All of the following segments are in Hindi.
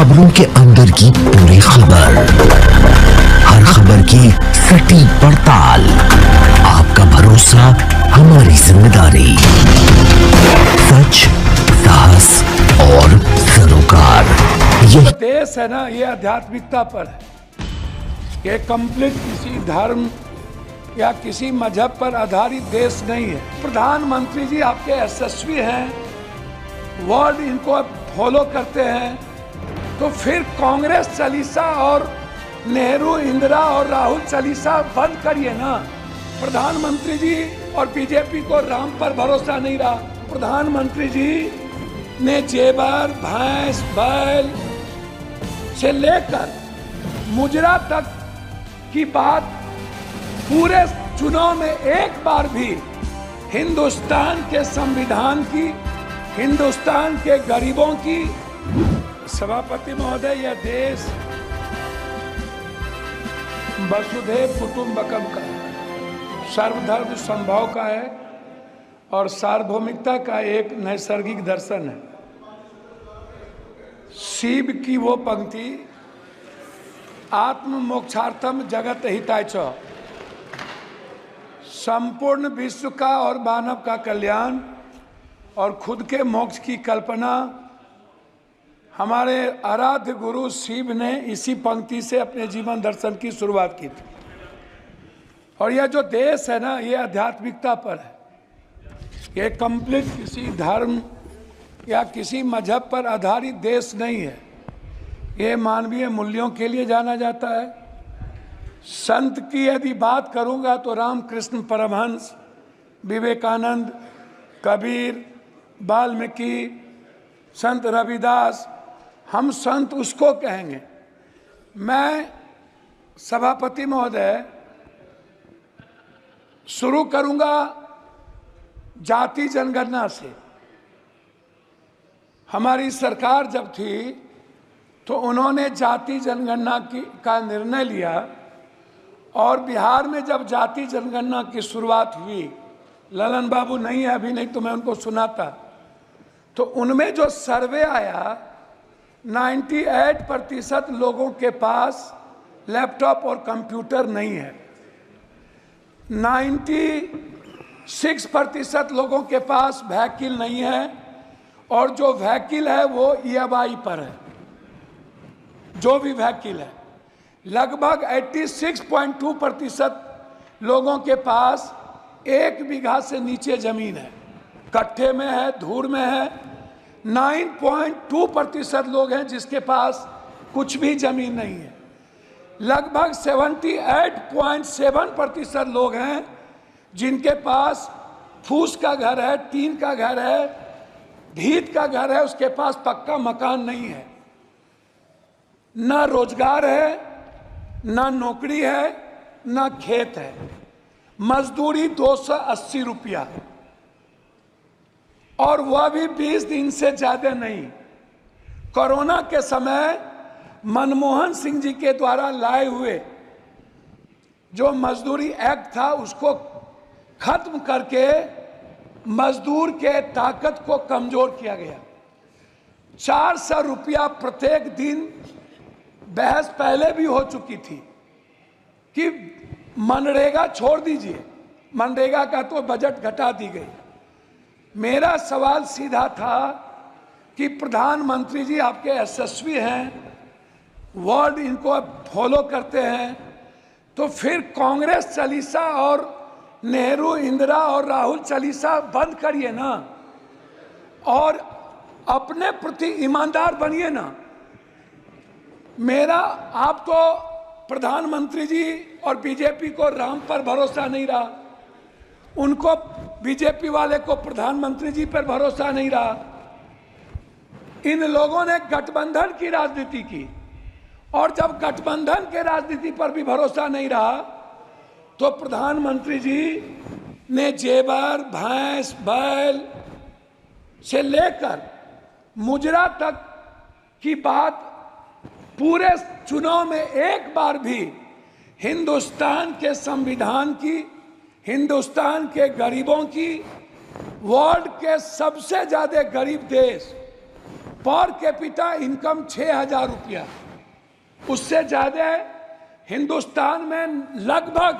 खबरों के अंदर की पूरी खबर, हर खबर की सटीक पड़ताल, आपका भरोसा हमारी जिम्मेदारी, सच, साहस और सरोकार। ये देश है ना, ये आध्यात्मिकता पर है। ये कंप्लीट किसी धर्म या किसी मजहब पर आधारित देश नहीं है। प्रधानमंत्री जी आपके यशस्वी हैं, वर्ल्ड इनको फॉलो करते हैं, तो फिर कांग्रेस चालीसा और नेहरू इंदिरा और राहुल चालीसा बंद करिए ना। प्रधानमंत्री जी और बीजेपी को राम पर भरोसा नहीं रहा। प्रधानमंत्री जी ने जेवर, भैंस, बैल से लेकर मुजरा तक की बात पूरे चुनाव में एक बार भी हिंदुस्तान के संविधान की, हिंदुस्तान के गरीबों की। सभापति महोदय, यह देश वसुधैव कुटुंबकम का है, सर्वधर्म संभाव का है और सार्वभौमिकता का एक नैसर्गिक दर्शन है। शिव की वो पंक्ति, आत्म मोक्षार्थम जगत हिताय च, संपूर्ण विश्व का और मानव का कल्याण और खुद के मोक्ष की कल्पना हमारे आराध्य गुरु शिव ने इसी पंक्ति से अपने जीवन दर्शन की शुरुआत की थी। और यह जो देश है ना, ये आध्यात्मिकता पर है। ये कंप्लीट किसी धर्म या किसी मजहब पर आधारित देश नहीं है। ये मानवीय मूल्यों के लिए जाना जाता है। संत की यदि बात करूंगा तो रामकृष्ण परमहंस, विवेकानंद, कबीर, वाल्मीकि, संत रविदास, हम संत उसको कहेंगे। मैं सभापति महोदय शुरू करूंगा जाति जनगणना से। हमारी सरकार जब थी तो उन्होंने जाति जनगणना का निर्णय लिया और बिहार में जब जाति जनगणना की शुरुआत हुई, ललन बाबू नहीं है अभी, नहीं तो मैं उनको सुनाता, तो उनमें जो सर्वे आया 98% लोगों के पास लैपटॉप और कंप्यूटर नहीं है। 96% लोगों के पास व्हीकल नहीं है और जो व्हीकल है वो EMI पर है। जो भी व्हीकल है, लगभग 86.2% लोगों के पास 1 बीघा से नीचे जमीन है, कट्ठे में है, धूर में है। 9.2% लोग हैं जिसके पास कुछ भी जमीन नहीं है। लगभग 78.7% लोग हैं जिनके पास फूस का घर है, टीन का घर है, भीत का घर है, उसके पास पक्का मकान नहीं है। ना रोजगार है, ना नौकरी है, ना खेत है। मजदूरी 280 रुपया और वह भी 20 दिन से ज्यादा नहीं। कोरोना के समय मनमोहन सिंह जी के द्वारा लाए हुए जो मजदूरी एक्ट था उसको खत्म करके मजदूर के ताकत को कमजोर किया गया। 400 रुपया प्रत्येक दिन। बहस पहले भी हो चुकी थी कि मनरेगा छोड़ दीजिए, मनरेगा का तो बजट घटा दी गई। मेरा सवाल सीधा था कि प्रधानमंत्री जी आपके यशस्वी हैं, वर्ल्ड इनको फॉलो करते हैं, तो फिर कांग्रेस चालीसा और नेहरू इंदिरा और राहुल चालीसा बंद करिए ना और अपने प्रति ईमानदार बनिए ना। मेरा, आप तो प्रधानमंत्री जी और बीजेपी को राम पर भरोसा नहीं रहा, उनको बीजेपी वाले को प्रधानमंत्री जी पर भरोसा नहीं रहा। इन लोगों ने गठबंधन की राजनीति की और जब गठबंधन के राजनीति पर भी भरोसा नहीं रहा तो प्रधानमंत्री जी ने जेवर, भैंस, बैल से लेकर मुजरा तक की बात पूरे चुनाव में एक बार भी हिंदुस्तान के संविधान की, हिंदुस्तान के गरीबों की, वर्ल्ड के सबसे ज्यादा गरीब देश पर कैपिटा इनकम 6,000 रुपया, उससे ज्यादा हिंदुस्तान में लगभग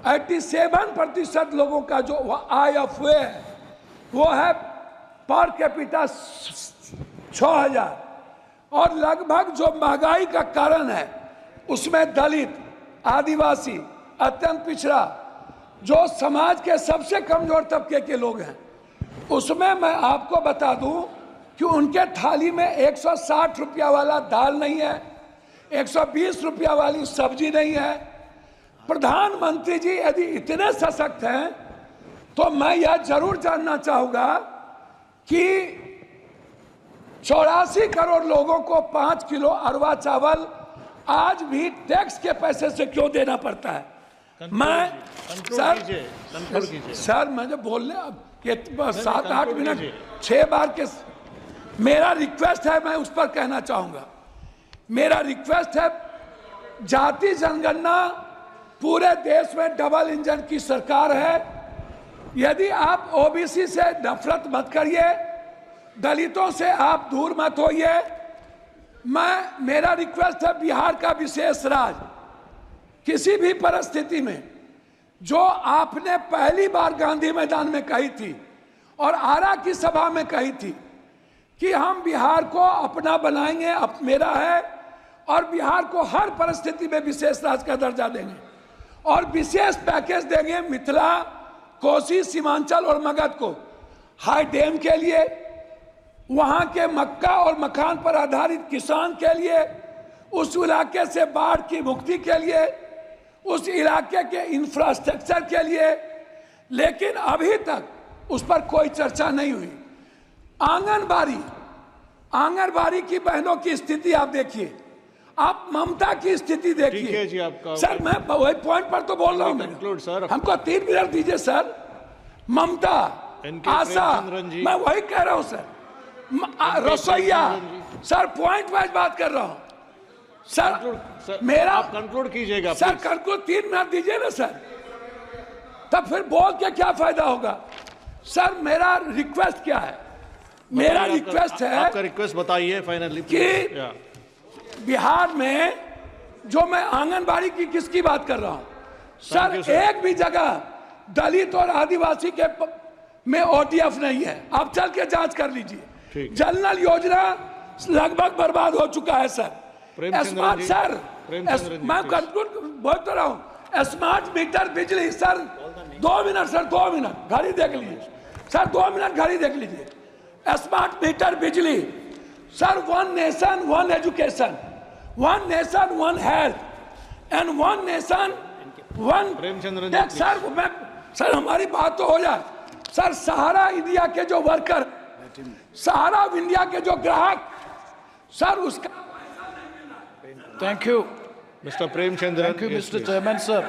87% लोगों का जो आय हुए है वो है पर कैपिटा 6,000। और लगभग जो महंगाई का कारण है उसमें दलित, आदिवासी, अत्यंत पिछड़ा, जो समाज के सबसे कमजोर तबके के लोग हैं, उसमें मैं आपको बता दूं कि उनके थाली में 160 रुपया वाला दाल नहीं है, 120 रुपया वाली सब्जी नहीं है। प्रधानमंत्री जी यदि इतने सशक्त हैं तो मैं यह जरूर जानना चाहूंगा कि 84 करोड़ लोगों को 5 किलो अरवा चावल आज भी टैक्स के पैसे से क्यों देना पड़ता है? सर मुझे बोलने ये 7-8 मिनट 6 बार के मेरा रिक्वेस्ट है, मैं उस पर कहना चाहूंगा। मेरा रिक्वेस्ट है, जाति जनगणना पूरे देश में डबल इंजन की सरकार है। यदि आप ओबीसी से नफरत मत करिए, दलितों से आप दूर मत होइए। मेरा रिक्वेस्ट है, बिहार का विशेष राज्य किसी भी परिस्थिति में जो आपने पहली बार गांधी मैदान में कही थी और आरा की सभा में कही थी कि हम बिहार को अपना बनाएंगे, मेरा है, और बिहार को हर परिस्थिति में विशेष राज्य का दर्जा देंगे और विशेष पैकेज देंगे मिथिला, कोसी, सीमांचल और मगध को हाई डैम के लिए, वहां के मक्का और मखान पर आधारित किसान के लिए, उस इलाके से बाढ़ की मुक्ति के लिए, उस इलाके के इंफ्रास्ट्रक्चर के लिए। लेकिन अभी तक उस पर कोई चर्चा नहीं हुई। आंगनबाड़ी की बहनों की स्थिति आप देखिए, आप ममता की स्थिति देखिए। सर मैं वही पॉइंट पर तो बोल रहा हूँ, हमको 3 मिनट दीजिए सर। ममता, आशा, मैं वही कह रहा हूँ सर। रसोईया, सर पॉइंट वाइज बात कर रहा हूँ सर। मेरा आप कंक्लूड कीजिएगा सर, कंक्लूड 3 मिनट दीजिए ना सर, तब फिर बोल के क्या फायदा होगा? सर मेरा रिक्वेस्ट क्या है? मेरा रिक्वेस्ट है, आपका रिक्वेस्ट बताइए फाइनली कि बिहार में जो मैं आंगनबाड़ी की किसकी बात कर रहा हूं सर, एक भी जगह दलित और आदिवासी के में ओटीएफ नहीं है। आप चल के जांच कर लीजिए। जल योजना लगभग बर्बाद हो चुका है सर। स्मार्ट सर, मैं कंक्लूड बोल तो रहा हूं, स्मार्ट मीटर बिजली सर, 2 मिनट सर, 2 मिनट घड़ी देख लीजिए सर, 2 मिनट घड़ी देख लीजिए। स्मार्ट मीटर बिजली sir, 1 nation 1 education, 1 nation 1 health and 1 nation 1 sir हमारी बात तो हो जाए सर। सहारा इंडिया के जो वर्कर, सहारा इंडिया के जो ग्राहक सर, उसका Thank you. Mr. Premchandran. Thank you, Mr. Chairman, sir.